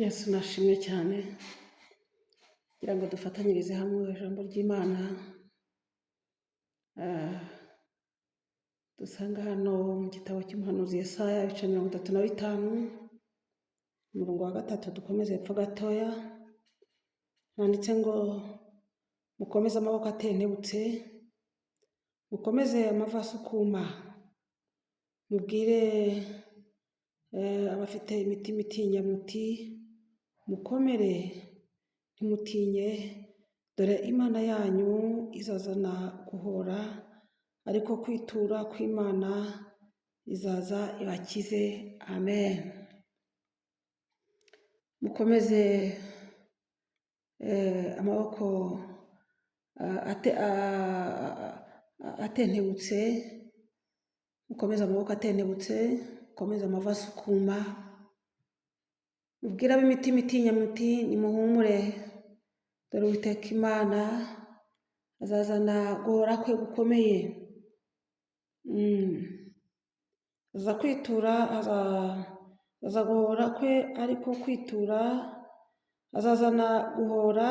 Yesu nashimwe cyane kugira ngo dufatanyirize hamwe ijambo ry'Imana dusanga hano mu gitabo cy'umuhanuzi Yesaya ibice 35 umurongo wa 3 dukomeze hepfo gatoya handitse ngo mukomeze amaboko atentebutse mukomeze amavi asukuma mubwire abafite imitima itinya muti mukomere ntimutinye dore Imana yanyu izazana guhora ariko kwitura kw'Imana izaza ibakize. Amen. Mukomeze amaboko atentebutse mukomeze amaboko atentebutse mukomeze amavi asukuma mubwire ab'imitima itinya muti nimuhumure dore Uwiteka Imana azazana guhora kwe gukomeye. Aza kwitura aza guhora kwe ariko kwitura azazana guhora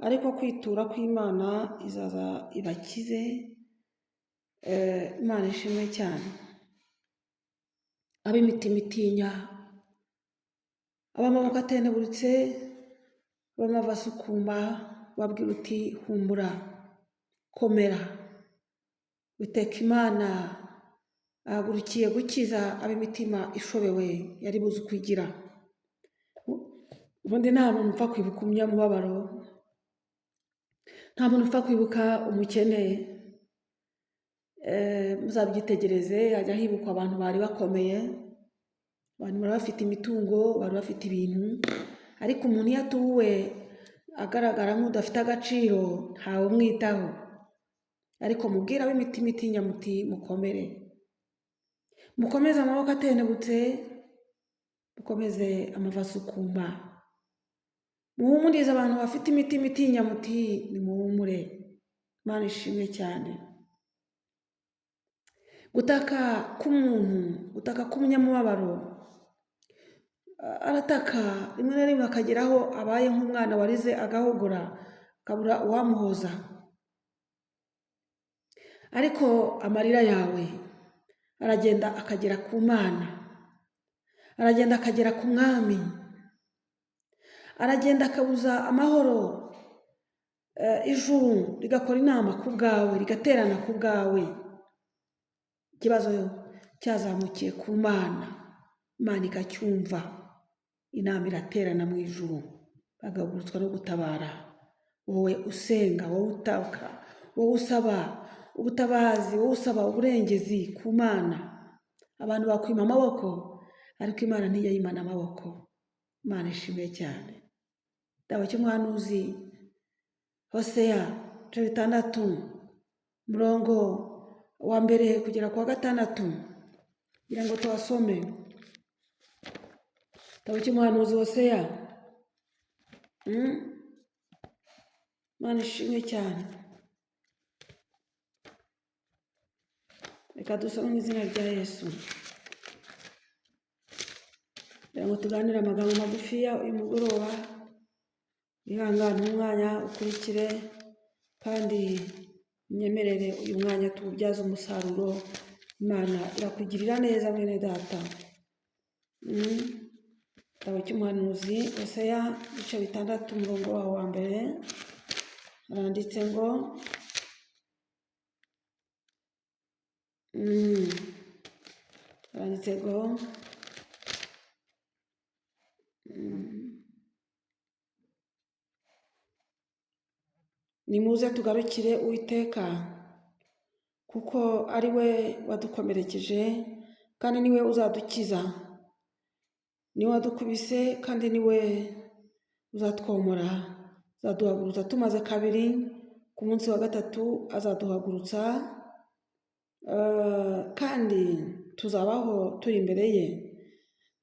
ariko kwitura kw'Imana izaza ibakize. Imana ishimwe cyane. Ab'imitima itinya ab'amaboko atentebutse ab'amavi asukuma babwira uti humura komera Uwiteka Imana ahagurukiye gukiza ab'imitima ishobewe yari buze kwigira. Ubundi nta muntu upfa kwibuka umunyamubabaro, nta muntu upfa kwibuka umukene. Muzabyitegereze hajya hibukwa abantu bari bakomeye, abantu bari bafite imitungo, bari bafite ibintu, ariko umuntu iyo atuwe agaragara nk'udafite agaciro ntawe umwitaho. Ariko mubwira ab'imitima itinya muti mukomere mukomeze amaboko atentebutse mukomeze amavi asukuma muhumurize abantu bafite imitima itinya muti nimuhumure. Imana ishimwe cyane. Gutaka k'umuntu, gutaka k'umunyamubabaro, arataka rimwe na rimwe akageraho abaye nk'umwana warize agahogora akabura uwamuhoza, ariko amarira yawe aragenda akagera ku Mana, aragenda akagera ku Mwami, aragenda akabuza amahoro. Ijuru rigakora inama ku bwawe, rigaterana ku bwawe. Ikibazo cyazamukiye ku Mana, Imana ikacyumva, inama iraterana mu ijuru, bagahagurutswa no gutabara. Wowe usenga, wowe utaka, wowe usaba ubutabazi, wowe usaba uburengezi ku Mana. Abantu bakwima amaboko ariko Imana ntijya yimana amaboko. Imana ishimwe cyane. Igitabo cy'umuhanuzi Hoseya ibice 6 umurongo wa 1 kugera ku wa 6 kugira ngo tubasome. Igitabo cy'umuhanuzi Hoseya. Imana ishimwe cyane. Reka dusome mu izina rya Yesu kugira ngo tuganire amagambo magufiya uyu mugoroba. Ihangane umwanya ukurikire kandi unyemerere uyu mwanya tuwubyaze umusaruro. Imana irakugirira neza mwene data. Igitabo cy'umuhanuzi Hoseya ibice 6 umurongo waho wa 1 haranditse ngo nimuze tugarukire Uwiteka kuko ari we wadukomerekeje kandi niwe uzadukiza, niwe wadukubise kandi niwe uzatwomora. Azaduhagurutsa tumaze kabiri, ku munsi wa 3 azaduhagurutsa kandi tuzabaho turi imbere ye.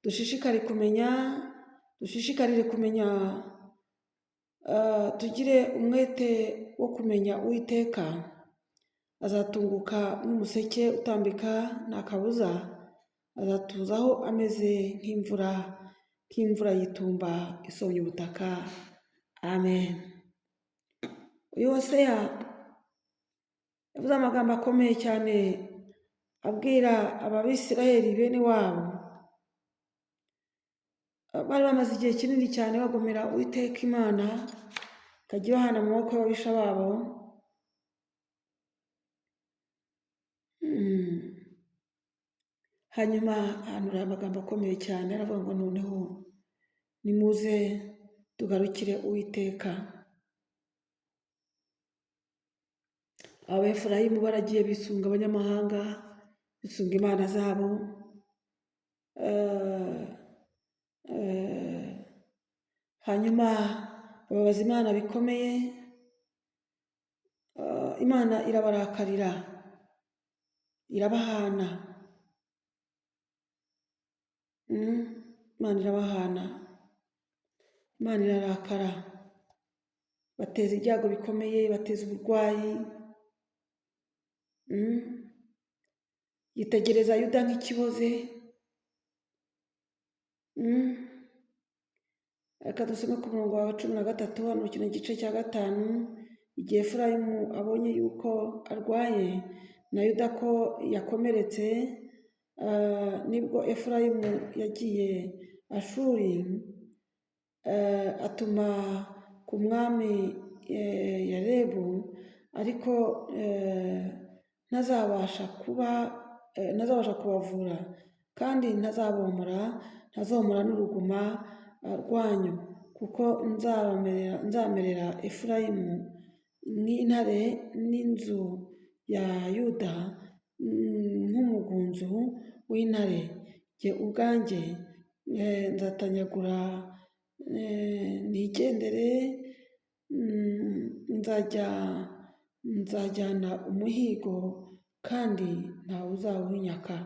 Dushishikarire kumenya tugire umwete wo kumenya Uwiteka. Azatunguka nk'umuseke utambika nta kabuza, azatuzaho ameze nk'imvura k'imvura y'itumba isomye ubutaka. Amen. Uyu Hoseya yavuze amagambo akomeye cyane abwira ababisiraheli bene wabo bari bamaze igihe kinini cyane bagomera Uwiteka Imana, ikajya ibahana mu maboko y'ababisha babo. Hanyuma ahanura amagambo akomeye cyane aravuga ngo noneho nimuze tugarukire Uwiteka. Abefurayimu baragiye bisunga abanyamahanga, bisunga imana zabo, hanyuma bababaza Imana bikomeye. Imana irabarakarira, irabahana. Imana irabahana, Imana irarakara, bateza ibyago bikomeye, bateza uburwayi. Yitegereza Yuda nk'ikiboze. Reka dusome ku murongo wa 13 hano kino gice cya 5. Igihe Efurayimu abonye yuko arwaye na Yuda ko yakomeretse, nibwo Efurayimu yagiye Ashuri, atuma ku mwami Yarebu, ariko ntazabasha kubavura kandi ntazomora n'uruguma rwanyu, kuko nzamerera Efurayimu nk'intare n'inzu ya Yuda nk'umugunzu w'intare. Jye ubwanjye nzatanyagura nigendere, nzajyana umuhigo kandi ntawe uzawunyaka.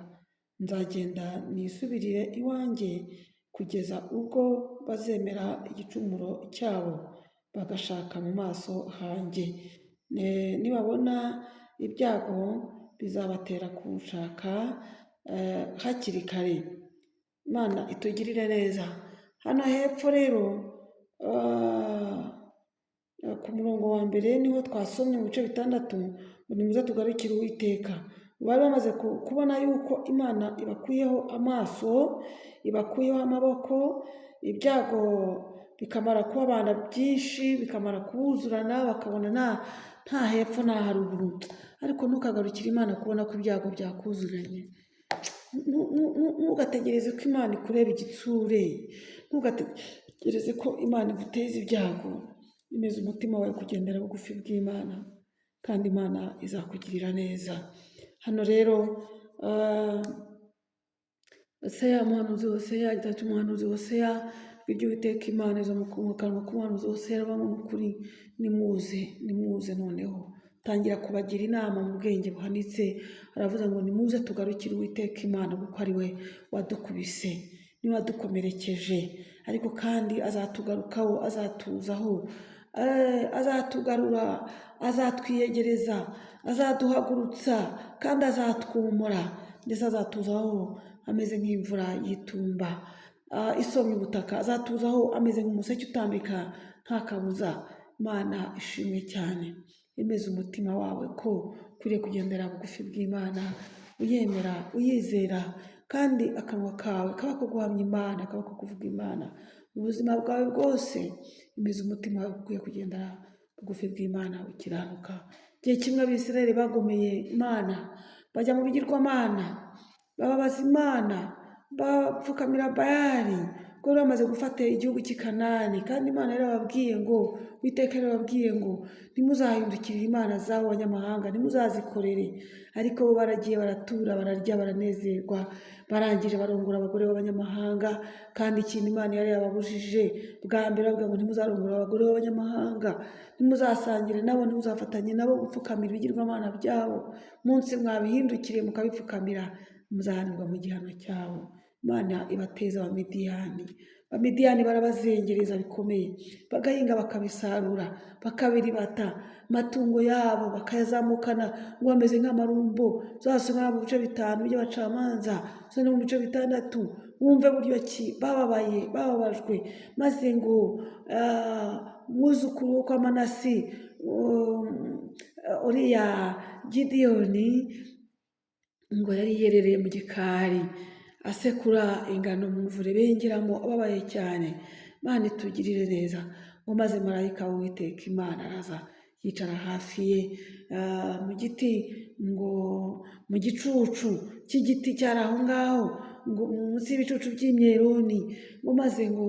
Nzagenda nisubirire iwanjye kugeza ubwo bazemera igicumuro cyabo, bagashaka mu maso hanjye. Nibabona ibyago bizabatera kunshaka hakiri kare. Imana itugirire neza. Hano hepfo rero ku murongo wa mbere niho twasomye mu bice 6 ngo nimuze tugarukire Uwiteka. Bari bamaze kubona yuko Imana ibakuyeho amaso, ibakuyeho amaboko, ibyago bikamara kubabana byinshi, bikamara kubuzurana, bakabona nta hepfo nta haruguru. Ariko ntukagarukire Imana kubona ko ibyago byakuzuranye. Ntugategereze ko Imana ikureba igitsure, ntugategereze ko Imana iguteza ibyago. Imeze umutima wawe kugendera bugufi bw'Imana, kandi Imana izakugirira neza. Hano rero umuhanuzi Hoseya, igitabo cy'umuhanuzi Hoseya, ijwi ry'Uwiteka Imana iza mu kanwa k'umuhanuzi Hoseya aravuga ngo ukuri, nimuze noneho tangira kubagira inama mu bwenge buhanitse. Aravuga ngo nimuze tugarukire Uwiteka Imana, kuko ari we wadukubise, niwe wadukomerekeje, ariko kandi azatugarukaho, azatuzaho, azatugarura, azatwiyegereza, azaduhagurutsa kandi azatwomora, ndetse azatuzaho ameze nk'imvura y'itumba isomye ubutaka, azatuzaho ameze nk'umuseke utambika nta kabuza. Imana ishimwe cyane. Emeza umutima wawe ko ukwiriye kugendera bugufi bw'Imana, uyemera, uyizera, kandi akanwa kawe kaba ko guhamya Imana, kaba ko kuvuga Imana mu buzima bwawe bwose. Emeza umutima wawe ukwiye kugendera bugufi bw'Imana, ukiranuka. Igihe kimwe Abisirayeli bagomeye Imana, bajya mu bigirwamana, bababaza Imana, bapfukamira Bayali, ko bari bamaze gufata igihugu cy'i Kanani. Kandi Imana yarababwiye ngo, Uwiteka yarababwiye ngo ntimuzahindukirire imana z'abo banyamahanga, ntimuzazikorere. Ariko bo baragiye baratura, bararya, baranezerwa, barangije barongora abagore b'abanyamahanga. Kandi ikintu Imana yari yababujije bwa mbere, bavuga ngo ntimuzarongora abagore b'abanyamahanga, ntimuzasangire nabo, ntimuzafatanye nabo gupfukamira ibigirwamana byabo. Munsi mwabihindukiriye mukabipfukamira, muzahanirwa mu gihano cyabo. Imana ibateza Abamidiyani barabazengereza bikomeye, bagahinga bakabisarura, bakabiribata, amatungo yabo bakayazamukana ngo bameze nk'amarumbo. Uzasoma mu bice 5 by'Abacamanza, no mu bice 6 wumve buryo ki bababajwe, maze ngo umwuzukuru wo kwa Manasi, uriya Gideyoni, ngo yari yerereye mu gikari asekura ingano mu muvure bengeramo ababaye cyane. Imana itugirire neza. Ngo maze marayika w'Uwiteka Imana araza yicara hafi ye mu giti, ngo mu gicucu cy'igiti cyari aho ngaho, ngo munsi y'ibicucu by'imyeroni. Ngo maze ngo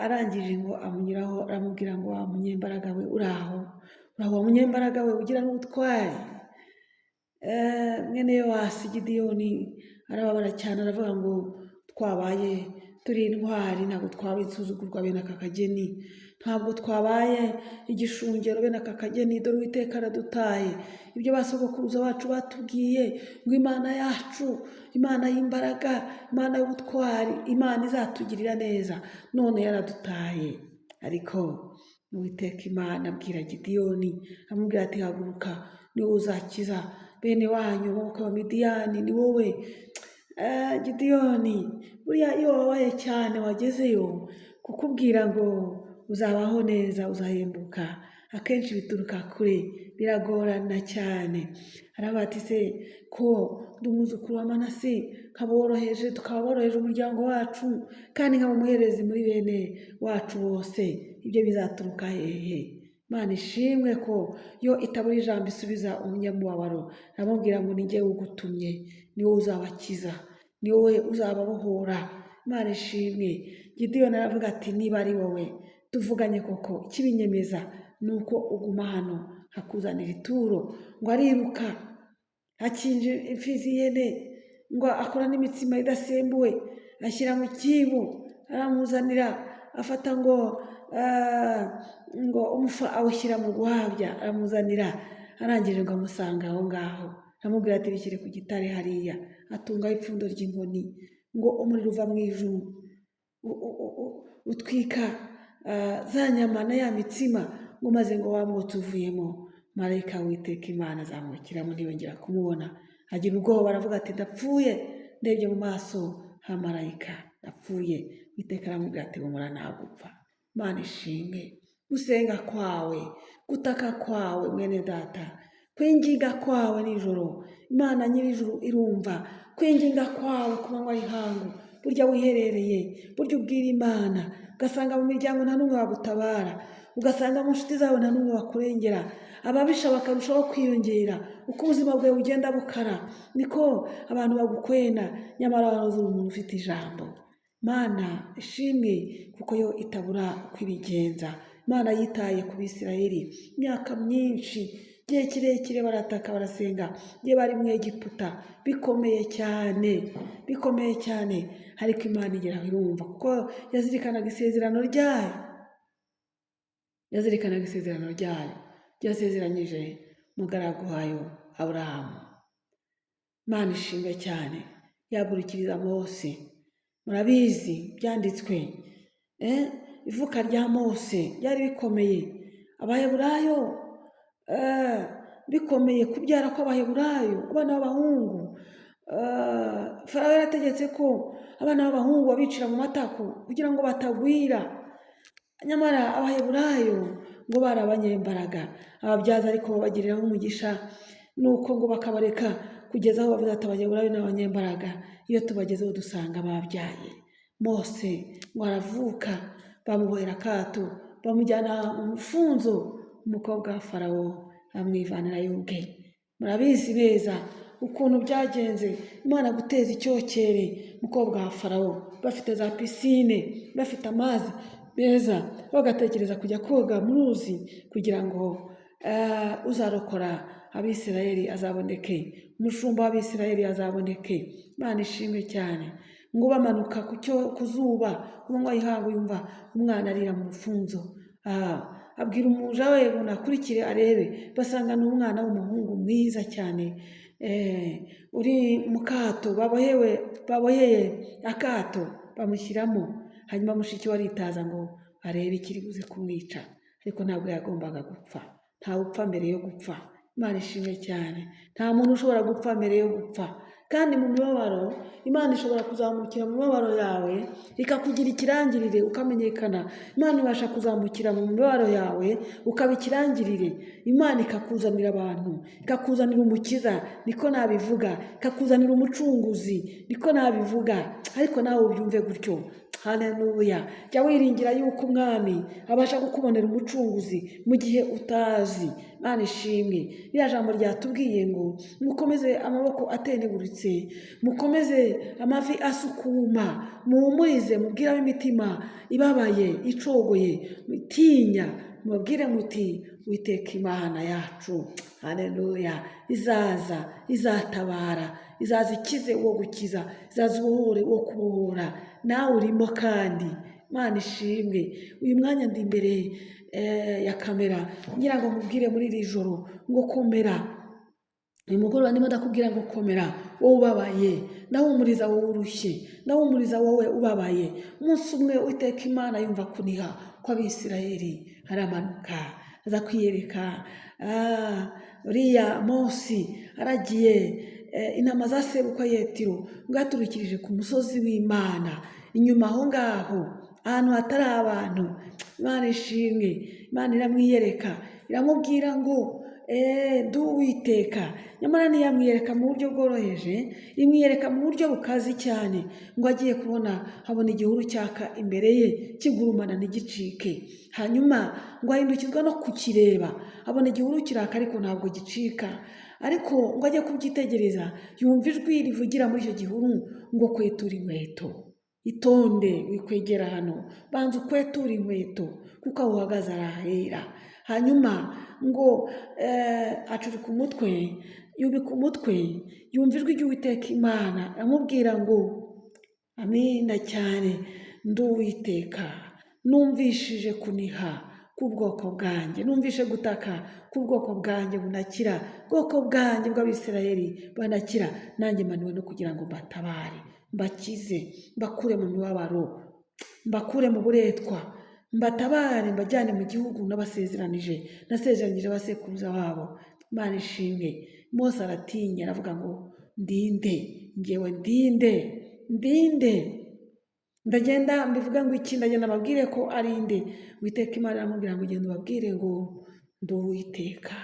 arangije ngo amunyuraho aramubwira ngo wa munyembaraga we uraho wa munyembaraga we ugira n'ubutwari. Mwene Yowasi Gideyoni arababara cyane, aravuga ngo twabaye turi intwari, ntabwo twabaye insuzugurwa bene aka kageni, ntabwo twabaye igishungero bene aka kageni. Dore Uwiteka aradutaye. Ibyo basogokuruza bacu batubwiye ngo Imana yacu, Imana y'imbaraga, Imana y'ubutwari, Imana izatugirira neza, none yaradutaye. Ariko Uwiteka Imana abwira Gideyoni, amubwira ati haguruka, ni wowe uzakiza bene wanyu amaboko ya Midiyani, ni wowe. Gideyoni, buriya iyo wabaye cyane wagezeyo, kukubwira ngo uzabaho neza uzahembuka akenshi bituruka kure, biragorana cyane. Aravuga ati se ko ndi umwuzukuru wa Manase, tukaba boroheje umuryango wacu, kandi nkaba umuherezi muri bene wacu bose, ibyo bizaturuka hehe? Imana ishimwe ko yo itabura ijambo isubiza umunyamubabaro. Aramubwira ngo ni njyewe ugutumye, ni wowe uzabakiza, ni wowe uzababohora. Imana ishimwe. Gideyoni aravuga ati niba ari wowe tuvuganye koko, ikibinyemeza ni uko uguma hano hakuzanira ituro. Ngo ariruka akinje imfizi y'ihene, ngo akora n'imitsima idasembuwe, ashyira mu cyibo, aramuzanira, afata ngo umufa awushyira mu guhabya, aramuzanira. Arangije ngo amusanga aho ngaho, aramubwira ati bishyire ku gitare hariya. Atungaho ipfundo ry'inkoni, ngo umuriro uva mu ijuru utwika za nyama na ya mitsima, ngo maze ngo wa mwotsi uvuyemo, marayika w'Uwiteka Imana azamukiramo, ntiyongera kumubona. Agira ubwoba, aravuga ati ndapfuye. Ndebye mu maso ha marayika, ndapfuye. Uwiteka aramubwira ati humura ntabwo upfa. Imana ishimwe. Gusenga kwawe, gutaka kwawe mwene data, kwinginga kwawe nijoro, Imana nyir'ijuru irumva. Kwinginga kwawe ku manywa y'ihangu, burya wiherereye, burya ubwira Imana, ugasanga mu miryango nta n'umwe wagutabara, ugasanga mu nshuti zawe nta n'umwe wakurengera, ababisha bakarushaho kwiyongera. Uko ubuzima bwawe bugenda bukara, niko abantu bagukwena, nyamara wahoze uri umuntu ufite ijambo. Imana ishimwe kuko yo itabura uko ibigenza. Imana yitaye ku Bisirayeli imyaka myinshi, igihe kirekire barataka barasenga, igihe bari mu Egiputa, bikomeye cyane, ariko Imana igera irumva, kuko yazirikanaga isezerano ryayo yasezeranyije mugaragu wayo Aburahamu. Imana ishimwe cyane. Yagurukiriza Mose, murabizi byanditswe, ivuka rya Mose ryari bikomeye. Abaheburayo bikomeye kubyara kw'Abaheburayo, abana b'abahungu. Farawo yarategetse ko abana b'abahungu babicira mu matako kugira ngo batagwira. Nyamara Abaheburayo ngo bari abanyembaraga, ababyaza ariko babagiriraho umugisha, nuko ngo bakabareka kugeza aho bavuze ati Abaheburayo ni abanyembaraga. Iyo tubagezeho dusanga babyaye. Mose ngo aravuka, bamubohera akato, bamujyana mu mufunzo. Umukobwa wa Farawo amwivanira y'ubwe. Murabizi neza ukuntu byagenze. Imana guteza icyokere umukobwa wa Farawo, bafite za pisine, bafite amazi meza, bagatekereza kujya koga mu ruzi kugira ngo uzarokora Abisirayeli azaboneke, umushumba w'Abisirayeli azaboneke. Imana ishimwe cyane. Ngo bamanuka ku zuba, ku manywa y'ihangu, yumva umwana arira mu rufunzo. Abwira umuja we ngo nakurikire arebe, basanga ni umwana w'umuhungu mwiza cyane, uri mu kato, baboheye akato bamushyiramo. Hanyuma mushiki we aritaza ngo arebe ikiri buze kumwica, ariko ntabwo yagombaga gupfa. Ntawe upfa mbere yo gupfa. Imana ishimwe cyane. Nta muntu ushobora gupfa mbere yo gupfa, kandi mu mibabaro Imana ishobora kuzamukira mu mibabaro yawe ikakugira ikirangirire ukamenyekana. Imana ibasha kuzamukira mu mibabaro yawe ukaba ikirangirire. Imana ikakuzanira abantu, ikakuzanira umukiza, niko nabivuga, ikakuzanira umucunguzi, niko nabivuga, ariko nawe ubyumve gutyo. Haleluya. Jya wiringira yuko umwami abasha kukubonera umucunguzi mu gihe utazi. Imana ishimwe. Iriya jambo ryatubwiye ngo mukomeze amaboko atendeguritse, mukomeze amavi asukuma, muhumurize, mubwire imitima ibabaye icogoye, mutinya, mubabwire muti Uwiteka Imana yacu, haleluya, izaza, izatabara, izaza ikize uwo gukiza, izaza ubohore uwo kubohora. Nawe urimo kandi. Imana ishimwe. Uyu mwanya ndi imbere ya kamera ngira ngo mubwire muri iri joro ngo komera. Uyu mugoroba ndimo ndakubwira ngo komera wowe ubabaye, ndahumuriza wowe urushye, ndahumuriza wowe ubabaye. Umunsi umwe Uwiteka Imana yumva kuniha kw'Abisirayeli, aramanuka aza kwiyereka uriya Mose aragiye intama za sebukwe Yetiro ngo yaturukirije ku musozi w'Imana, inyuma aho ngaho ahantu hatari abantu. Imana ishimwe. Imana iramwiyereka iramubwira ngo ndi Uwiteka. Nyamara ntiyamwiyereka mu buryo bworoheje, imwiyereka mu buryo bukaze cyane. Ngo agiye kubona habona igihuru cyaka imbere ye kigurumana ntigicike. Hanyuma ngo ahindukizwa no kukireba, abona igihuru kiraka ariko ntabwo gicika. Ariko ngo ajye kubyitegereza yumva ijwi rivugira muri icyo gihuru ngo kwetura inkweto. Itonde wikwegera hano, banza ukwetura inkweto kuko aho uhagaze arahera. Hanyuma ngo acurika umutwe, yubika umutwe, yumva ijwi ry'Uwiteka Imana aramubwira ngo amina cyane, ndi Uwiteka, numvishije kuniha k'ubwoko bwanjye, numvishe gutaka k'ubwoko bwanjye bunakira, ubwoko bwanjye bw'Abisirayeli banakira. Nanjye manuwe no kugira ngo mbatabare, mbakize, mbakure mu mibabaro, mbakure mu buretwa, mbatabare, mbajyane mu gihugu nasezeranije abasekuruza babo. Imana ishimwe. Mose aratinya aravuga ngo ndinde, ngewe ndinde. Ndagenda mbivuga ngo iki, ndagenda mbabwire ko ari nde. Uwiteka Imana aramubwira ngo ugende ubabwire ngo ndi Uwiteka,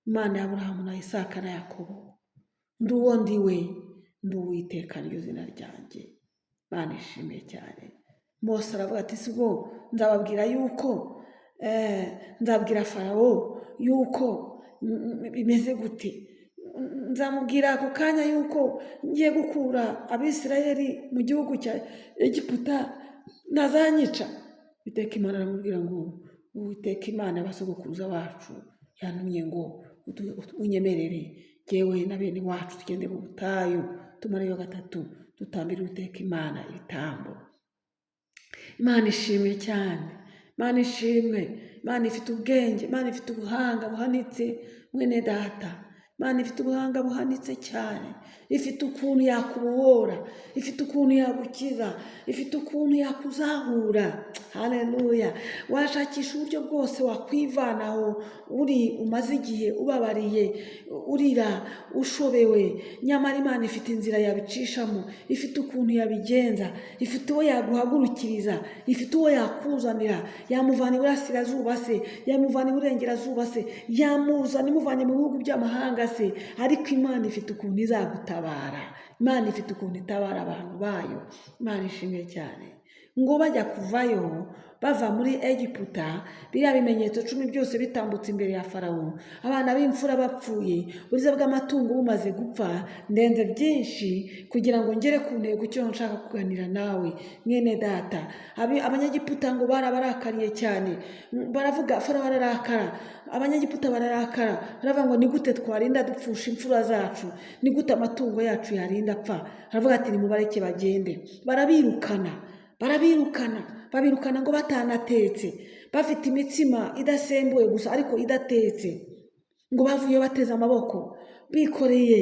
Imana ya Aburahamu na Isaka na Yakobo, ndi uwo ndiwe, ndi Uwiteka niryo zina ryanjye. Imana ishimwe cyane. Mose aravuga ati sibo nzababwira yuko nzabwira Farawo yuko bimeze gute, nzamubwira ako kanya yuko ngiye gukura Abisirayeli mu gihugu cya Egiputa, ntazanyica. Uwiteka Imana aramubwira ngo Uwiteka Imana y'abasogokuruza bacu yantumye ngo unyemerere jyewe na bene wacu tugende mu butayu tumareyo 3 dutambire Uwiteka Imana ibitambo. Imana ishimwe cyane. Imana ishimwe. Imana ifite ubwenge, Imana ifite ubuhanga buhanitse mwene data. Imana ifite ubuhanga buhanitse cyane, ifite ukuntu yakubohora, ifite ukuntu yagukiza, ifite ukuntu yakuzahura. Haleluya. Washakisha uburyo bwose wakwivanaho uri umaze igihe ubabariye, urira, ushobewe, nyamara Imana ifite inzira yabicishamo, ifite ukuntu yabigenza, ifite uwo yaguhagurukiriza, ifite uwo yakuzanira, yamuvana iburasirazuba se, yamuvana iburengerazuba se, yamuzana imuvanye mu bihugu by'amahanga se. Ariko Imana ifite ukuntu izagutabara, Imana ifite ukuntu itabara abantu bayo. Imana ishimwe cyane. Ngo bajya kuvayo bava muri Egiputa, biriya bimenyetso 10 byose bitambutse imbere ya Farawo, abana b'imfura bapfuye, uburiza bw'amatungo bumaze gupfa, ndenze byinshi kugira ngo ngere ku ntego icyo nshaka kuganira nawe mwene data. Abanyagiputa ngo barabarakariye cyane, baravuga Farawo ararakara, abanyagiputa bararakara, baravuga ngo ni gute twarinda dupfusha imfura zacu, ni gute amatungo yacu yarinda apfa. Aravuga ati nimubareke bagende. Babirukana ngo batanatetse, bafite imitsima idasembuwe gusa ariko idatetse. Ngo bavuye bateze amaboko, bikoreye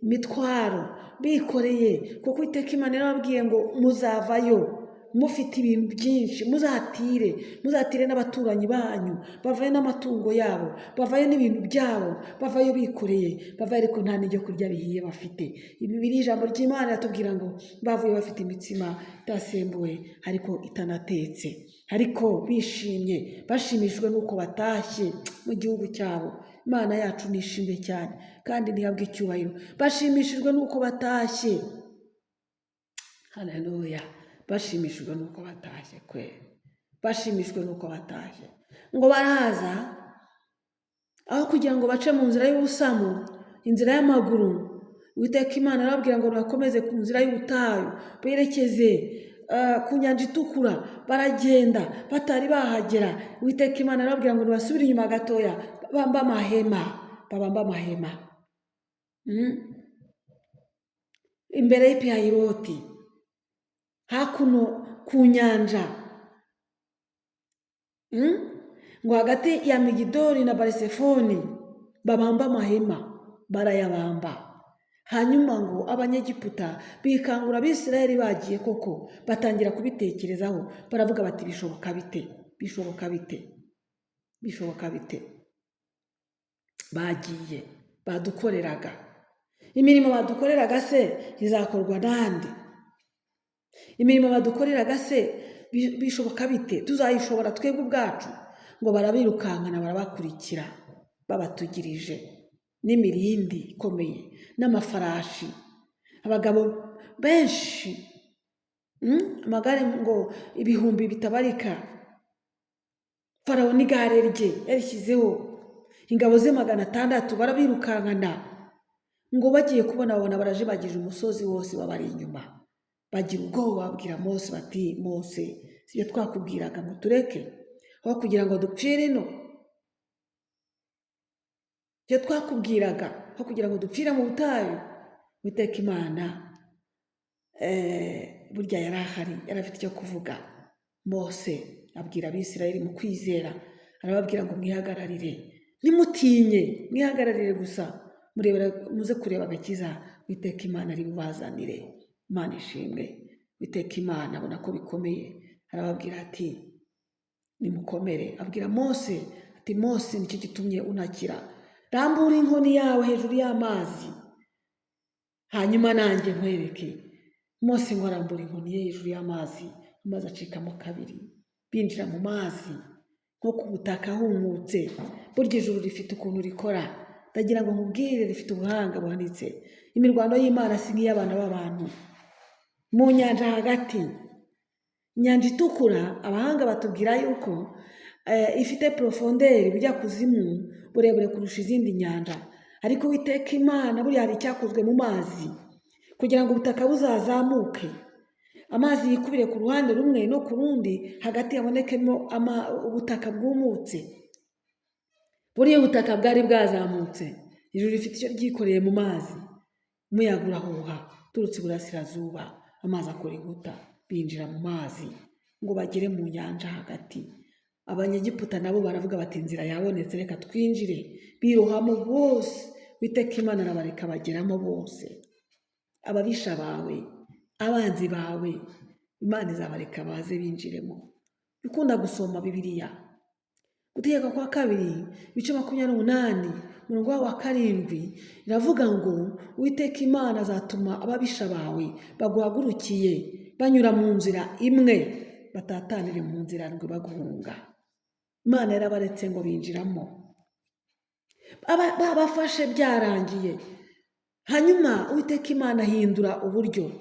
imitwaro, bikoreye kuko Uwiteka Imana yarababwiye ngo muzavayo mufite ibintu byinshi, muzatire n'abaturanyi banyu, bavayo n'amatungo yabo, bavayo n'ibintu byabo, bavayo bikoreye, bavayo ariko nta n'ibyo kurya bihiye bafite. Ibi biri ijambo ry'Imana riratubwira ngo bavuye bafite imitsima itasembuwe ariko itanatetse, ariko bishimye, bashimishijwe n'uko batashye mu gihugu cyabo. Imana yacu nishimye cyane kandi ntihabwe icyubahiro. Bashimishijwe n'uko batashye. Haleluya. Bashimishijwe n'uko batashye kwe. Bashimishijwe n'uko batashye. Ngo baraza aho kugira ngo bace mu nzira y'ubusamo, inzira y'amaguru, Uwiteka Imana arababwira ngo bakomeze ku nzira y'ubutayu, berekeze ku nyanja itukura. Baragenda batari bahagera. Uwiteka Imana arababwira ngo basubire inyuma gatoya, babamba amahema imbere y'Ipihahiroti, hakuno ku nyanja, ngo hagati ya Migidoli na Barisefoni babamba amahema, barayabamba. Hanyuma ngo Abanyegiputa bikangura Abisirayeli bagiye koko, batangira kubitekerezaho, baravuga bati bishoboka bite bagiye badukoreraga, imirimo badukoreraga se izakorwa nande? Imirimo badukoreraga se bishoboka bite? Tuzayishobora twebwe ubwacu? Ngo barabirukankana, barabakurikira babatugirije n'imirindi ikomeye n'amafarashi, abagabo benshi, amagare ngo ibihumbi bitabarika. Farawo n'igare rye yarishyizeho ingabo ze 600, barabirukankana. Ngo bagiye kubona babona baraje bagije umusozi wose, babari inyuma, bagira ubwoba, babwira Mose bati Mose, sibyo twakubwiraga ngo tureke aho kugira ngo dupfire ino? Sibyo twakubwiraga aho kugira ngo dupfire mu butayu? Uwiteka Imana burya yari ahari, yari afite icyo kuvuga. Mose abwira Abisirayeli mu kwizera, arababwira ngo mwihagararire, nimutinye, mwihagararire gusa, muze kureba agakiza Uwiteka Imana ari bubazanire. Imana ishimwe. Uwiteka Imana abona ko bikomeye, arababwira ati nimukomere. Abwira Mose ati Mose, nicyo gitumye unakira, rambura inkoni yawe hejuru y'amazi, hanyuma nanjye nkwereke. Mose ngo arambura inkoni ye hejuru y'amazi, amazi acikamo kabiri, binjira mu mazi nko ku butaka humutse. Burya ijuru rifite ukuntu rikora, ndagira ngo nkubwire, rifite ubuhanga buhanitse. Imirwano y'Imana si nk'iy'abana b'abantu. Mu nyanja hagati, inyanja itukura, abahanga batubwira yuko ifite profondeur, bujya kuzimu, burebure kurusha izindi nyanja. Ariko Uwiteka Imana buriya hari icyakozwe mu mazi kugira ngo ubutaka buzazamuke, amazi yikubire ku ruhande rumwe no ku rundi, hagati habonekemo ubutaka bwumutse. Buriya ubutaka bwari bwazamutse, ijuru rifite icyo ryikoreye mu mazi, umuyaga urahuha turutse iburasirazuba, amazi akora inkuta, binjira mu mazi ngo bagere mu nyanja hagati. Abanyegiputa nabo baravuga bati inzira yabonetse, reka twinjire. Birohamo bose, Uwiteka Imana arabareka bageramo bose. Ababisha bawe, abanzi bawe, Imana izabareka baze binjiremo. Ukunda gusoma Bibiliya, Gutegeka kwa 2 ibice 28 umurongo wa 7 iravuga ngo Uwiteka Imana azatuma ababisha bawe baguhagurukiye banyura mu nzira imwe, batatanire mu nzira ndwi baguhunga. Imana yarabaretse ngo binjiramo, babafashe byarangiye. Hanyuma Uwiteka Imana ahindura uburyo,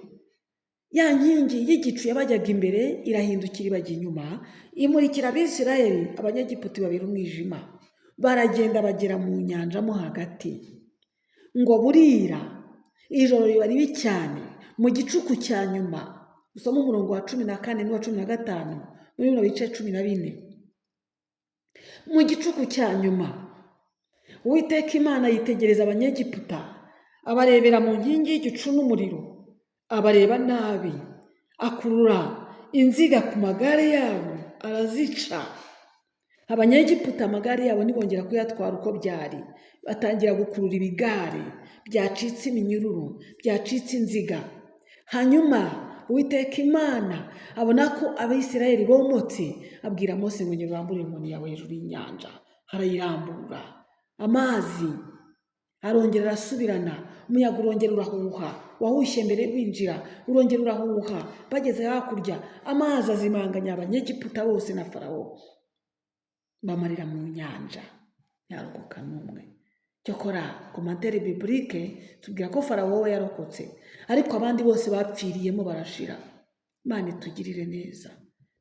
ya nkingi y'igicu yabajyaga imbere irahindukira ibajya inyuma, imurikira Abisirayeli. Abanyegiputa babira umwijima, baragenda bagera mu nyanja mo hagati. Ngo burira, ijoro riba ribi cyane. Mu gicuku cya nyuma, usoma umurongo wa 14 n'uwa 15 muri bino bice 14. Mu gicuku cya nyuma Uwiteka Imana yitegereza Abanyegiputa, abarebera mu nkingi y'igicu n'umuriro, abareba nabi, akurura inziga ku magare yabo arazica. Abanyegiputa amagare yabo ntibongera kuyatwara uko byari, batangira gukurura ibigare byacitse iminyururu, byacitse inziga. Hanyuma Uwiteka Imana abona ko Abisirayeli bomotse, abwira Mose ngo nyirambure inkoni yawe hejuru y'inyanja. Arayirambura, amazi arongera arasubirana, umuyaga urongera urahuha, wahushye mbere binjira, urongera urahuha. Bageze hakurya, amazi azimanganya Abanyegiputa bose na Farawo, bamarira mu nyanja, ntiharokoka n'umwe. Cyokora komantere biblike tubwira ko Farawo we yarokotse, ariko abandi bose bapfiriyemo barashira. Imana itugirire neza.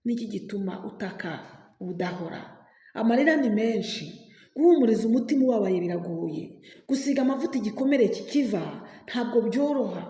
Niki gituma utaka udahora? Amarira ni menshi, guhumuriza umutima ubabaye biragoye. Gusiga amavuta igikomere kikiva ntabwo byoroha.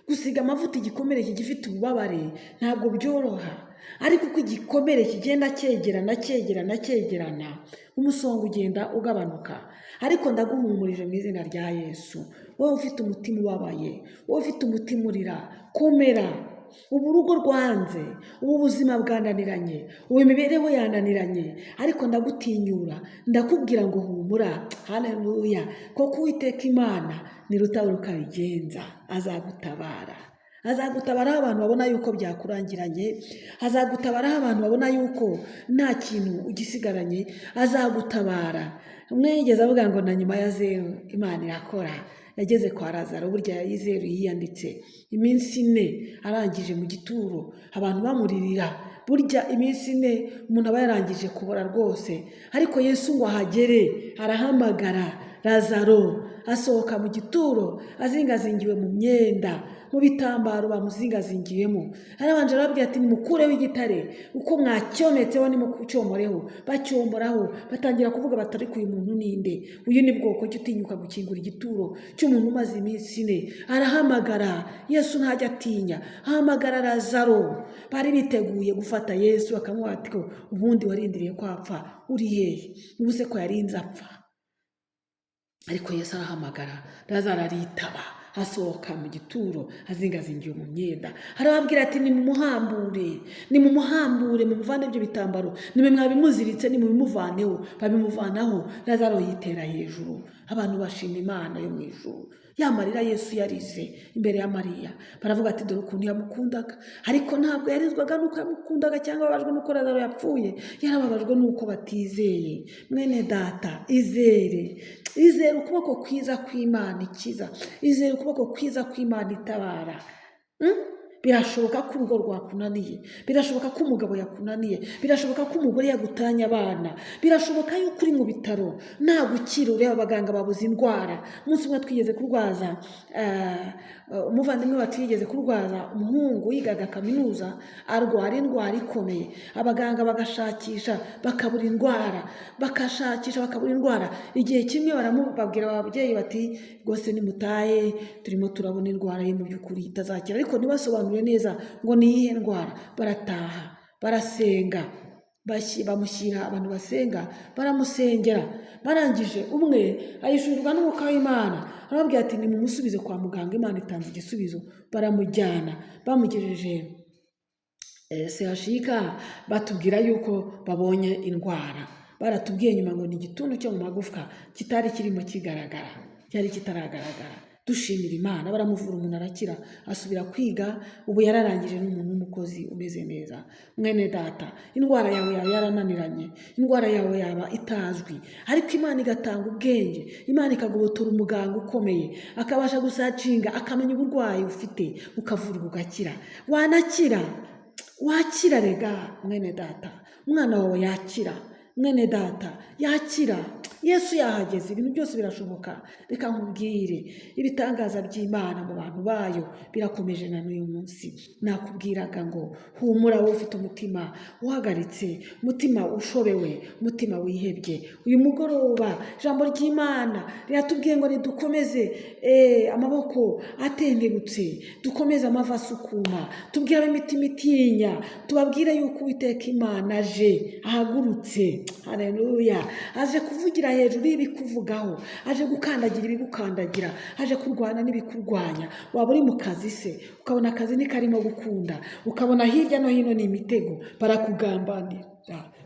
Gusiga amavuta igikomere kigifite ububabare ntabwo byoroha. Ariko uko igikomere kigenda cyegerana, umusongo ugenda ugabanuka. Ariko ndaguhumurije mu izina rya Yesu, wowe ufite umutima ubabaye, wowe ufite umutima urira, komera. Ubu urugo rwanze, ubu ubuzima bwananiranye, ubu imibereho yananiranye, ariko ndagutinyura, ndakubwira ngo humura. Haleluya! Kuko Uwiteka Imana ni rutaruka bigenza, azagutabara. Azagutabaraho abantu babona yuko byakurangiranye, azagutabaraho abantu babona yuko nta kintu ugisigaranye, azagutabara. Umwe yigeze avuga ngo na nyuma ya 0 Imana irakora. Yageze kwa Lazaro, burya Zeru yiyanditse iminsi 4 arangije mu gituro, abantu bamuririra. Burya iminsi 4 umuntu aba yarangije kubora rwose, ariko Yesu ngo ahagere arahamagara Lazaro, asohoka mu gituro azingazingiwe mu myenda, mu bitambaro bamuzingazingiyemo. Arabanje arababwira ati nimukureho igitare, uko mwacyometseho nimucyomoreho. Bacyomoraho, batangira kuvuga batari uyu muntu ninde, uyu ni bwoko ki utinyuka gukingura igituro cy'umuntu umaze iminsi 4. Arahamagara, Yesu ntajya atinya, ahamagara Lazaro. Bari biteguye gufata Yesu bakamuha ati ubundi warindiriye ko apfa, uri hehe? Ubuse ko yarinze apfa. Ariko Yesu arahamagara, Lazaro aritaba, asohoka mu gituro azingazingiye mu myenda. Arababwira ati nimumuhambure, mumuvane ibyo bitambaro, nimwe mwabimuziritse nimubimuvaneho. Babimuvanaho, Lazaro yitera hejuru. Abantu bashima Imana yo mu ijuru. Yamarira Yesu yarize imbere ya Mariya, baravuga ati dore ukuntu yamukundaga. Ariko ntabwo yarizwaga nuko yamukundaga cyangwa babajwe nuko Lazaro yapfuye, yarababajwe nuko batizeye. Mwene data, izere ukuboko kwiza kw'Imana ikiza, izere ukuboko kwiza kw'Imana itabara. Birashoboka ko urugo rwakunaniye, birashoboka ko umugabo yakunaniye, birashoboka ko umugore yagutanya abana, birashoboka yuko uri mu bitaro nta gukira, ureba abaganga babuze indwara. Umunsi umwe twigeze kurwaza umuvandimwe wacu yigeze kurwaza umuhungu yigaga kaminuza, arwara indwara ikomeye. Abaganga bagashakisha bakabura indwara, igihe kimwe baramubabwira ababyeyi bati rwose nimutahe, turimo turabona indwara ye mu by'ukuri itazakira. Ariko ntibasobanure neza ngo ni iyihe ndwara. Barataha, barasenga, bamushyira abantu basenga, baramusengera. Barangije umwe ayishurirwa n'umwuka w'Imana, arababwira ati nimumusubize kwa muganga, Imana itanze igisubizo. Baramujyana, bamugejeje CHUK, batubwira yuko babonye indwara. Baratubwiye nyuma ngo ni igituntu cyo mu magufwa kitari kirimo kigaragara, cyari kitaragaragara. Dushimira Imana, baramuvura, umuntu arakira, asubira kwiga. Ubu yararangije n'umuntu w'umukozi umeze neza. Mwene data, indwara yawe yaba yarananiranye, indwara yawe yaba itazwi, ariko Imana igatanga ubwenge, Imana ikagobotora umuganga ukomeye, akabasha gusacinga, akamenya uburwayi ufite, ukavurwa ugakira. Wakira rega mwene data, umwana wawe yakira. Mwene data yakira. Yesu yahageze, ibintu byose birashoboka. Reka nkubwire, ibitangaza by'Imana mu bantu bayo birakomeje na n'uyu munsi. Nakubwiraga ngo humura, wowe ufite umutima uhagaritse, umutima ushobewe, umutima wihebye. Uyu mugoroba ijambo ry'Imana riratubwiye ngo nidukomeze amaboko atendebutse, dukomeze amavi asukuma, tubwire imitima itinya, tubabwire yuko Uwiteka Imana aje, ahagurutse. Haleluya! Aje kuvugira hejuru y'ibikuvugaho, aje gukandagira ibigukandagira, aje kurwana n'ibikurwanya. Waba uri mu kazi se ukabona akazi ntikarimo gukunda, ukabona hirya no hino ni imitego, barakugambanira.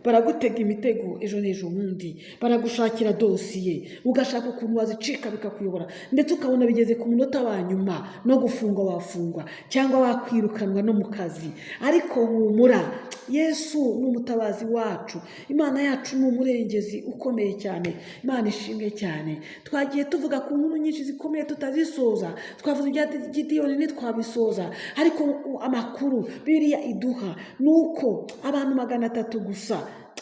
baragutega imitego ejo n'ejo bundi, baragushakira dosiye ugashaka ukuntu wazicika bikakuyobora, ndetse ukabona bigeze ku munota wa nyuma no gufungwa wafungwa cyangwa wakwirukanwa no mu kazi. Ariko humura, Yesu ni umutabazi wacu, Imana yacu ni umurengezi ukomeye cyane. Imana ishimwe cyane. Twagiye tuvuga ku nkuru nyinshi zikomeye tutazisoza, twavuze ibya Gideyoni ntitwabisoza, ariko amakuru Bibiliya iduha ni uko abantu 300 gusa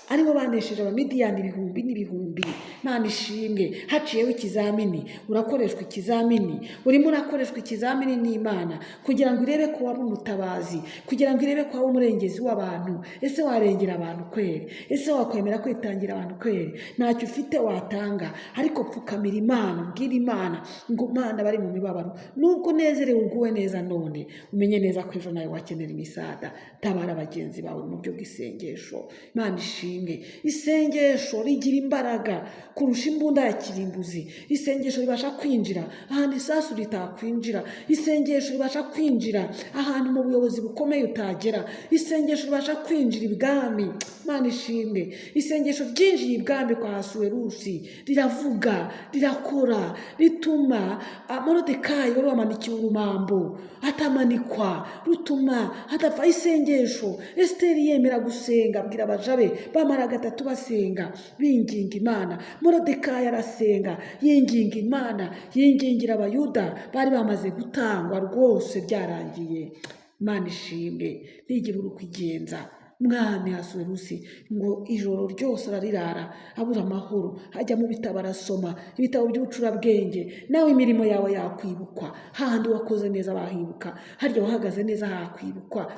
aribo banesheje abamidiyani ibihumbi n'ibihumbi. Imana ishimwe. Haciyeho ikizamini, urakoreshwa ikizamini, urimo urakoreshwa ikizamini n'Imana kugira ngo irebe ko waba umutabazi, kugira ngo irebe ko waba umurengezi w'abantu. Ese warengera abantu kweri? Ese wakwemera kwitangira abantu kweri? Ntacyo ufite watanga, ariko pfukamira Imana, ubwira Imana ngo Mana, bari mu mibabaro nubwo unezerewe uguwe neza none, umenye neza ko ejo nawe wakenera imisada. Tabara bagenzi bawe mu buryo bw'isengesho. Imana ishimwe. Isengesho rigira imbaraga kurusha imbunda ya kirimbuzi. Isengesho ribasha kwinjira ahantu isasu ritakwinjira. Isengesho ribasha kwinjira ahantu mu buyobozi bukomeye utagera. Isengesho ribasha kwinjira ibwami. Imana ishimwe. Isengesho ryinjiye ibwami kwa Ahasuwerusi riravuga, rirakora, rituma Moridekayi wari wamanikiwe urumambo atamanikwa, rutuma hadapfa. Isengesho Esiteri yemera gusenga, abwira abajabe bamara 3 basenga binginga Imana. Moridekayi arasenga yinginga Imana, yingingira Abayuda bari bamaze gutangwa rwose byarangiye. Imana ishimwe. Ntigira urukwigenza. Mwami Ahasuwerusi ngo ijoro ryose ararirara abura amahoro, ajya mu bitabo arasoma ibitabo by'ubucurabwenge. Nawe imirimo yawe yakwibukwa, hahandi wakoze neza bahibuka, harya wahagaze neza hakwibukwa.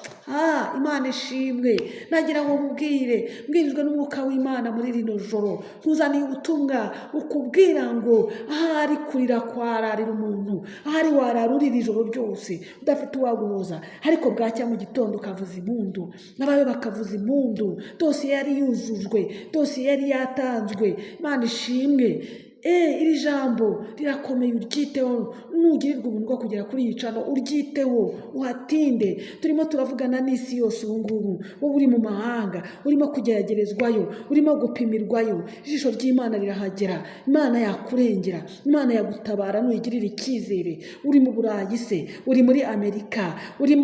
Imana ishimwe. Nagira ngo mubwire, mbwirijwe n'umwuka w'Imana muri rino joro, nkuzaniye ubutumwa ukubwira ngo ahari kurira kwararira umuntu, ahari wararurira ijoro ryose udafite uwaguhoza, ariko bwacya mu gitondo ukavuza impundu, n'abawe bakavuza impundu. Dosiye yari yujujwe, dosiye yari yatanzwe. Imana ishimwe. Iri jambo rirakomeye, uryiteho. Nugirirwa ubuntu bwo kugera kuri iyi cano, uryiteho uhatinde. Turimo turavugana n'isi yose ubu ngubu, wowe uri mu mahanga, urimo kugeragerezwayo, urimo gupimirwayo, ijisho ry'Imana rirahagera. Imana yakurengera, Imana yagutabara nuyigirira icyizere. Uri mu Burayi se, uri muri Amerika, uri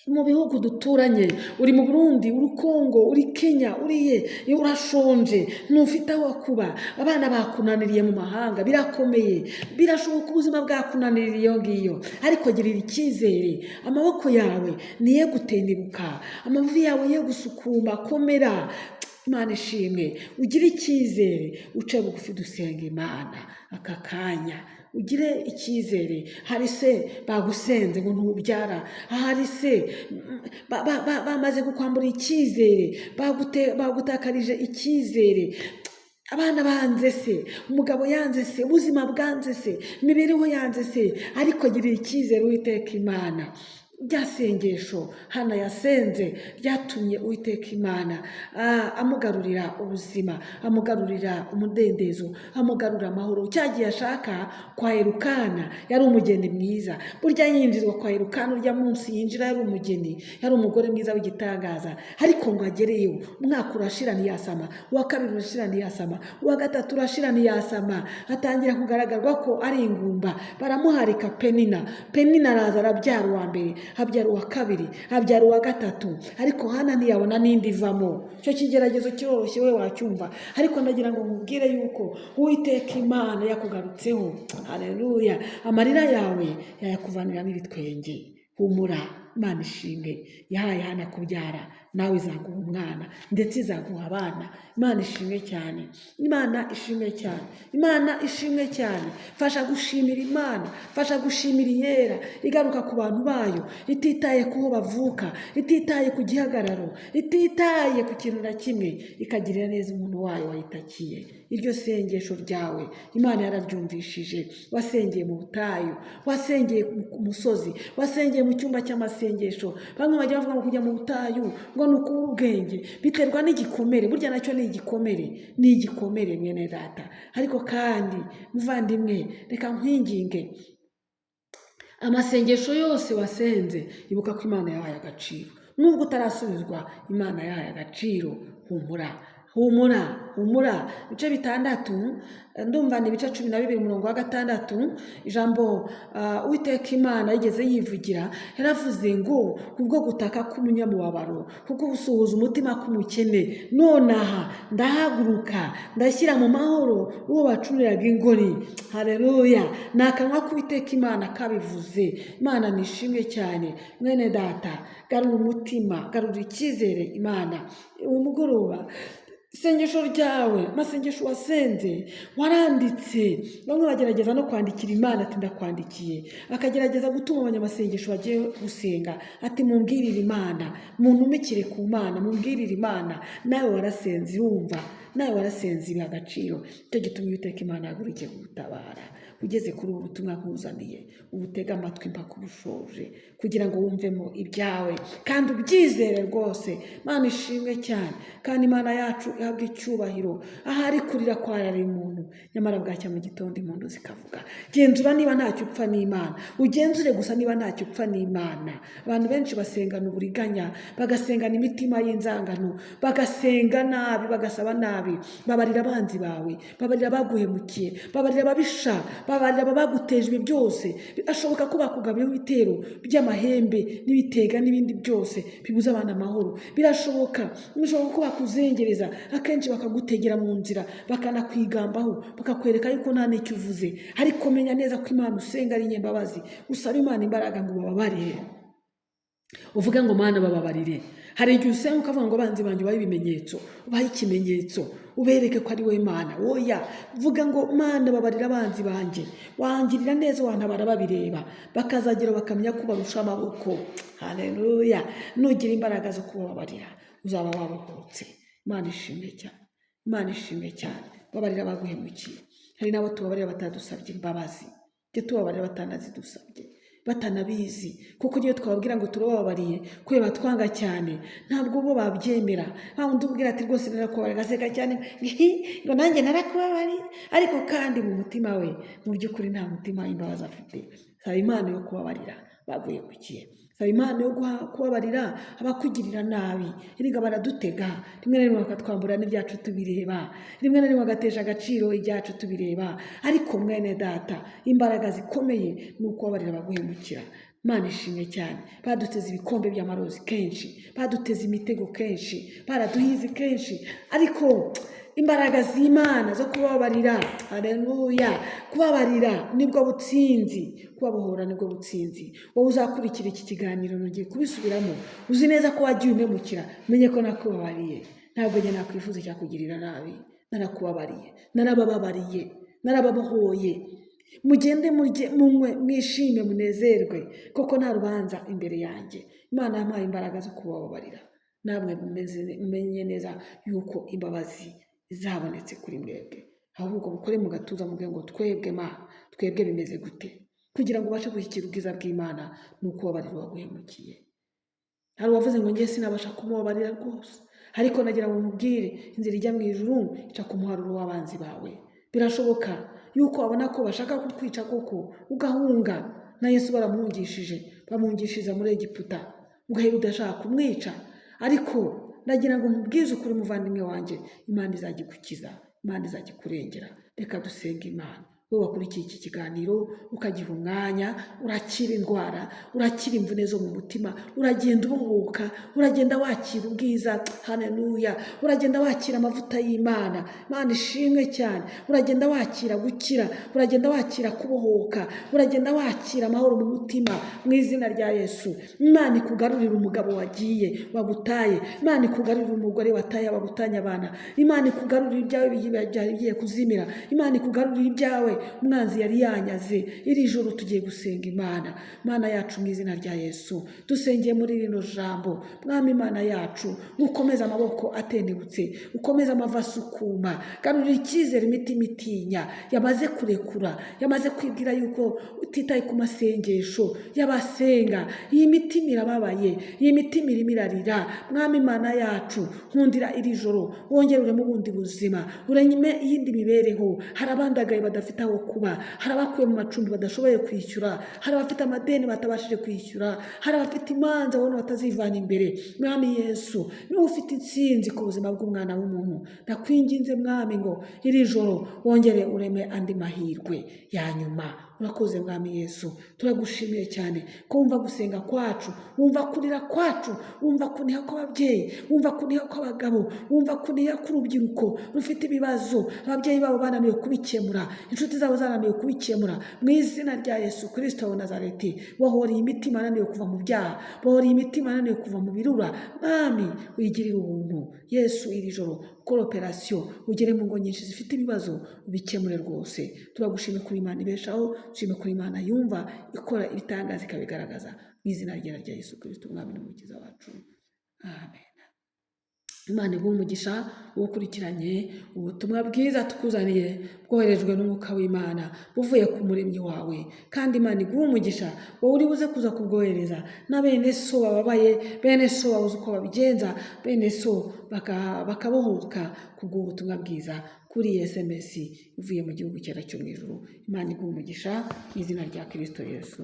mu bihugu duturanye, uri mu Burundi, uri Kongo, uri Kenya, uriye urashonje, ntufite aho kuba, abana bakunaniriye mu mahanga, birakomeye, birashoboka ubuzima bwakunaniriye iyo ngiyo, ariko girira icyizere. Amaboko yawe niye gutendebuka, amavi yawe ye gusukuma, komera. Imana ishimwe. Ugire icyizere, uce bugufi dusenga Imana aka kanya. Ugire icyizere. Hari se bagusenze ngo ntubyara, hari se bamaze kukwambura icyizere, bagutakarije icyizere, abana banze se, umugabo yanze se, ubuzima bwanze se, imibereho yanze se, ariko girira icyizere Uwiteka Imana. Rya sengesho Hana yasenze ryatumye Uwiteka Imana amugarurira ubuzima, amugarurira umudendezo, amugarurira amahoro. Cyagiye ashaka kwa Elukana, yari umugeni mwiza. Burya yinjizwa kwa Elukana, urya munsi yinjira yari umugeni, yari umugore mwiza w'igitangaza. Ariko ngo agereyo, umwaka urashira ntiyasama, uwa 2 urashira ntiyasama, uwa 3 urashira ntiyasama. Atangira kugaragazwa ko ari ingumba. Baramuharika Penina. Penina araza arabyara uwa mbere, habyara uwa 2, habyara uwa 3, ariko Hana ntiyabona n'indi ivamo. Cyo kigeragezo cyoroshye we wacyumva, ariko ndagira ngo nkubwire yuko Uwiteka Imana yakugarutseho. Haleluya. Amarira yawe yayakuvaniramo ibitwenge. Humura. Imana ishimwe. Yahaye Hana kubyara, nawe izaguha umwana ndetse izaguha abana. Imana ishimwe cyane. Imana ishimwe cyane. Imana ishimwe cyane. Fasha gushimira Imana, fasha gushimira iyera, igaruka ku bantu bayo, ititaye kuho bavuka, ititaye ku gihagararo, ititaye ku kintu na kimwe, ikagirira neza umuntu wayo wayitakiye. Iryo sengesho ryawe Imana yararyumvishije. Wasengeye mu butayu, wasengeye ku musozi, wasengeye mu cyumba cy'amasengesho. Bamwe bajya bavuga ngo kujya mu butayu ngo nukura ubwenge, biterwa n'igikomere. Burya nacyo ni igikomere, ni igikomere mwene data. Ariko kandi muvandimwe, reka nkwinginge, amasengesho yose wasenze ibuka ko Imana yahaye agaciro. nubwo utarasubizwa Imana yahaye agaciro. Humura, humura, humura. Ibice 6, ndumva ni ibice 12 umurongo wa 6, ijambo Uwiteka Imana yigeze yivugira, yaravuze ngo kubwo gutaka k'umunyamubabaro, kubwo gusuhuza umutima k'umukene, nonaha ndahaguruka ndashyira mu mahoro uwo bacuriraga ingoni. Haleluya! Ni akanwa k'Uwiteka Imana kabivuze. Imana nishimwe cyane. Mwene data, garura umutima, garura icyizere Imana. Uwo mugoroba isengesho ryawe, amasengesho wasenze, waranditse. Bamwe bagerageza no kwandikira Imana ati ndakwandikiye, akagerageza gutuma abanyamasengesho bagiye gusenga ati mumbwirire Imana, muntumikire ku Mana, mumbwirire Imana. Nawe warasenze urumva, nawe warasenze ibi agaciro. Icyo gituma Uwiteka Imana yagurukiye kugutabara. Ugeze kuri ubu butumwa nkuzaniye, ubutega amatwi mpaka ubushoje, kugira ngo wumvemo ibyawe kandi ubyizere rwose. Imana ishimwe cyane, kandi Imana yacu ihabwa icyubahiro. Ahari kurira kwarari umuntu, nyamara bwacya mu gitondo impundu zikavuga. Genzura niba ntacyo upfa n'Imana, ugenzure gusa niba ntacyo upfa n'Imana. Abantu benshi basengana uburiganya, bagasengana imitima y'inzangano, bagasenga nabi, bagasaba nabi. Babarira abanzi bawe, babarira abaguhemukiye, babarira ababisha, babarira abaguteje ibi byose. Birashoboka ko bakugabiyeho ibitero by'amahembe n'ibitega n'ibindi byose bibuza abantu amahoro. Birashoboka ko bakuzengereza, akenshi bakagutegera mu nzira, bakanakwigambaho, bakakwereka yuko nta n'icyo uvuze. Ariko menya neza ko Imana usenga ari nyembabazi. Usaba Imana imbaraga ngo bababarire, uvuge ngo Mana bababarire. Hari igihe usenga ukavuga ngo abanzi banjye ubahe ibimenyetso, ubahe ikimenyetso, ubereke ko ari we Mana. Oya, vuga ngo Mana babarira abanzi banjye, wangirira neza wantabara babireba, bakazagera bakamenya ko barusha amaboko. Haleluya! Nugira imbaraga zo kubabarira uzaba wabohotse. Imana ishimwe cyane, Imana ishimwe cyane. Babarira abaguhemukiye. Hari n'abo tubabarira batadusabye imbabazi, tujye tubabarira batanazidusabye, batanabizi. Kuko niyo twababwira ngo turababariye kubera batwanga cyane, ntabwo bo babyemera. Wundi ubwira ati rwose narakubabarira, agaseka cyane ngo nanjye narakubabariye, ariko kandi mu mutima we mu by'ukuri nta mutima w'imbabazi afite. Saba Imana yo kubabarira baguhemukiye. Saba Imana yo kubabarira abakugirira nabi. Erega baradutega, rimwe na rimwe bakatwambura n'ibyacu tubireba, rimwe na rimwe bagatesha agaciro ibyacu tubireba. Ariko mwene data, imbaraga zikomeye ni ukubabarira abaguhemukira. Imana ishimwe cyane. Baduteze ibikombe by'amarozi kenshi, baduteze imitego kenshi, baraduhize kenshi, ariko imbaraga z'Imana zo kubabarira. Haleluya! Kubabarira nibwo butsinzi, kubabohora nibwo butsinzi. Wowe uzakurikira iki kiganiro nongeye kubisubiramo, uzi neza ko wagiye umemukira, menye ko nakubabariye. Ntabwo njye nakwifuza cyakugirira nabi. Narakubabariye, narabababariye, narababohoye. Mugende murye munywe mwishime munezerwe, koko nta rubanza imbere yanjye. Imana yampaye imbaraga zo kubabarira. Namwe mumenye neza yuko imbabazi zabonetse kuri mwebwe. Ahubwo mukore mu gatuza muvuge ngo twebwe twebwe bimeze gute, kugira ngo ubashe gushyikira ubwiza bw'Imana nuko ubabarira uwaguhemukiye. Hari uwavuze ngo njye sinabasha kumubabarira rwose, ariko nagira ngo mubwire inzira ijya mu ijuru ica ku muharuro w'abanzi bawe. Birashoboka yuko wabona ko bashaka kukwica koko ugahunga. Na Yesu baramuhungishije, bamuhungishiriza muri Egiputa, ugahera udashaka kumwica. Ariko nagira ngo nkubwize ukuri muvandimwe wanjye, Imana izagikukiza, Imana izagikurengera. Reka dusenge Imana. Wowe wakurikiye iki kiganiro ukagiha umwanya, urakira indwara, urakira imvune zo mu mutima, uragenda ubohoka, uragenda wakira ubwiza. Haleluya! Uragenda wakira amavuta y'Imana. Imana ishimwe cyane. Uragenda wakira gukira, uragenda wakira kubohoka, uragenda wakira amahoro mu mutima mu izina rya Yesu. Imana ikugarurira umugabo wagiye wagutaye, Imana ikugarurira umugore wataye wagutanya abana, Imana ikugarurira ibyawe byari bigiye kuzimira, Imana ikugarurira ibyawe umwanzi yari yanyaze. Iri joro tugiye gusenga Imana. Mana yacu mu izina rya Yesu, dusengeye muri rino jambo. Mwami Imana yacu, ukomeza amaboko atenebutse, ukomeza amava asukuma, garurira icyizere imitima itinya yamaze kurekura, yamaze kwibwira yuko utitaye ku masengesho y'abasenga. Iyi mitima irababaye, iyi mitima irimo irarira. Mwami Imana yacu, nkundira iri joro, wongerere mu bundi buzima, uranyime iyindi mibereho. Hari abandagaye badafite aho kuba, hari abakuye mu macumbi badashoboye kwishyura, hari abafite amadeni batabashije kwishyura, hari abafite imanza babona batazivana imbere. Mwami Yesu, niwe ufite intsinzi ku buzima bw'umwana w'umuntu. Ndakwinginze Mwami ngo iri joro wongere ureme andi mahirwe ya nyuma. Urakoze Mwami Yesu, turagushimiye cyane ko wumva gusenga kwacu, wumva kurira kwacu, wumva kuniha kw'ababyeyi, wumva kuniha kw'abagabo, wumva kuniha k'urubyiruko rufite ibibazo, ababyeyi babo bananiwe kubikemura, inshuti zabo zananiwe kubikemura. Mu izina rya Yesu Kristo wa Nazareti, bohora imitima yananiwe kuva mu byaha, bohora imitima yananiwe kuva mu birura. Mwami, wigirire ubuntu. Yesu, iri joro ukora operasiyo, ugere mu ngo nyinshi zifite ibibazo, ubikemure rwose. Turagushimye kuri Imana ibeshaho, dushime kuri Imana yumva ikora ibitangaza ikabigaragaza. Mu izina rya Yesu Kristo umwami n'umukiza wacu, amen. Imana iguhe umugisha ukurikiranye ubutumwa bwiza tukuzaniye bwoherejwe n'umwuka w'Imana buvuye ku muremyi wawe. Kandi Imana iguhe umugisha wowe uri buze kuza kubwohereza na bene so bababaye, bene so babuze uko babigenza, bene so bakabohoka kubw'ubutumwa bwiza kuri SMS ivuye mu gihugu cyera cyo mu ijuru. Imana iguhe umugisha mu izina rya Kristo Yesu.